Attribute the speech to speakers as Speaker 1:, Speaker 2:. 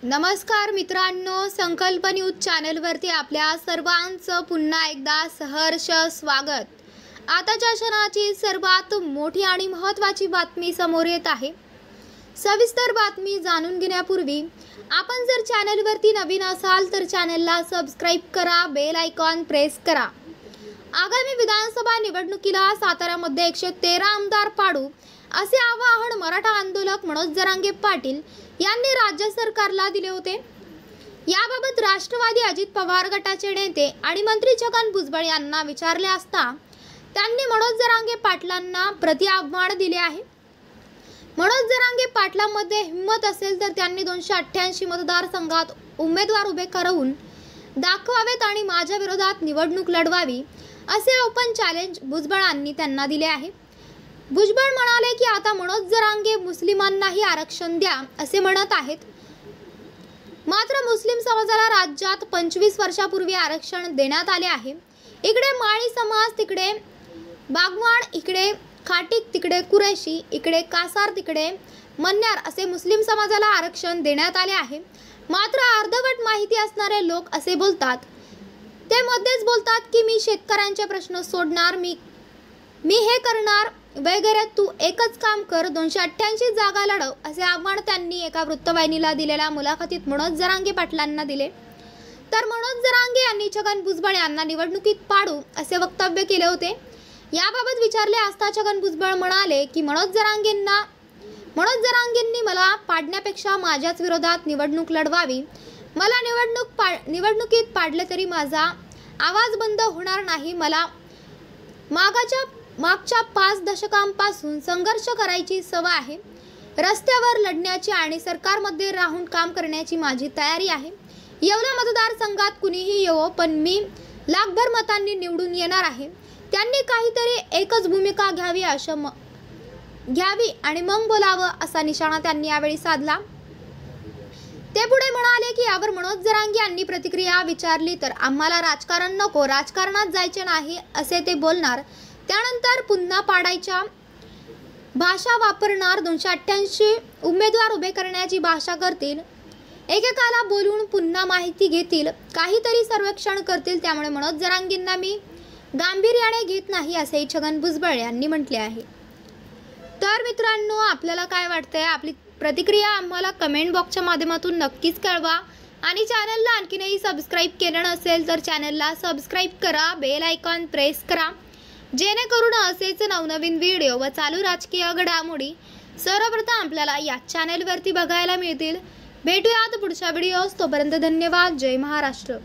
Speaker 1: नमस्कार मित्रांनो, संकल्प न्यूज चॅनलवरती आपल्या सर्वांचं पुन्हा एकदा सहर्ष स्वागत। आताच्या क्षणाची सर्वात मोठी आणि महत्त्वाची बातमी समोर येत आहे। सविस्तर बातमी जाणून घेण्यापूर्वी आपण जर चॅनलवरती नवीन असाल तर चॅनलला सबस्क्राइब करा, बेल आयकॉन प्रेस करा। आगामी विधानसभा निवडणुकीला साताऱ्यामध्ये 113 आमदार पाडू असे आवाहन मराठा आंदोलक मनोज जरांगे पाटील यांनी राज्य सरकारला दिले होते। याबाबत राष्ट्रवादी अजित पवार गटाचे नेते आणि मंत्री छगन भुजबळ यांना विचारले असता त्यांनी मनोज जरांगे पाटलांना प्रतिआव्हान दिले आहे। मनोज जरांगे पाटलांमध्ये हिम्मत असेल तर त्यांनी 288 मतदारसंघात उमेदवार उभे करून दाखवावेत आणि माझ्या विरोधात निवडणूक लढवावी असे ओपन चॅलेंज भुजबळांनी त्यांना दिले आहे। भुजबळ म्हणाले की आता मनोज जरांगे मुस्लिमांनाही आरक्षण द्या असे म्हणत आहेत, मात्र मुस्लिम समाजाला राज्यात 25 वर्षापूर्वी आरक्षण देण्यात आले आहे। इकडे माळी समाज, तिकडे बागवान, इकडे खाटीक, तिकडे कुरेशी, इकडे कासार, तिकडे मन्यार असे मुस्लिम समाजाला आरक्षण देण्यात आले आहे। मात्र अर्धवट माहिती असणारे लोक असे बोलतात, ते मध्येच बोलतात की मी शेतकऱ्यांचे प्रश्न सोडणार, मी हे करणार वगैरे, तू एकच काम कर, 288 जागा लढव असे आव्हान त्यांनी एका वृत्तवाहिनीला दिलेल्या मुलाखतीत मनोज जरांगे पाटलांना दिले। तर मनोज जरांगे यांनी छगन भुजबळ यांना निवडणुकीत पाडू असे वक्तव्य केले होते। याबाबत विचारले असता छगन भुजबळ म्हणाले की मनोज जरांगेंनी मला पाडण्यापेक्षा माझ्याच विरोधात निवडणूक लढवावी। मला निवडणुकीत पाडले तरी माझा आवाज बंद होणार नाही। मला मागच्या 5 दशकांपासून संघर्ष करायची सवय आहे। रस्त्यावर लढण्याची आणि सरकारमध्ये राहून काम करण्याची माझी तयारी आहे। येवला मतदारसंघात कुणीही येवो, पण मी लाखभर मतांनी निवडून येणार आहे। त्यांनी काहीतरी एकच भूमिका घ्यावी आणि मग बोलावं असा निशाणा त्यांनी यावेळी साधला। ते पुढे म्हणाले की यावर मनोज जरांगे यांनी प्रतिक्रिया विचारली तर आम्हाला राजकारण नको, राजकारणात जायचे नाही असे ते बोलणार। त्यानंतर पुन्हा पाडायच्या भाषा वापरणार, 288 उमेदवार उभे करण्याची भाषा करतील, एकेकाला बोलून पुन्हा माहिती घेतील, काहीतरी सर्वेक्षण करतील। त्यामुळे मनोज जरांगेंना मी गांभीर्याने घेत नाही असे छगन भुजबळ यांनी म्हटले आहे। तर मित्रांनो, आपल्याला काय वाटतंय? आपली प्रतिक्रिया आम्हाला कमेंट बॉक्सच्या माध्यमातून नक्कीच कळवा आणि चॅनलला आणखीनही सबस्क्राइब केलं नसेल तर चॅनलला सबस्क्राइब करा, बेल आयकॉन प्रेस करा, जेणेकरून असेच नवनवीन व्हिडिओ व चालू राजकीय घडामोडी सर्वप्रथम आपल्याला या चॅनलवरती बघायला मिळतील। भेटूयात पुढच्या व्हिडिओस, तोपर्यंत धन्यवाद। जय महाराष्ट्र।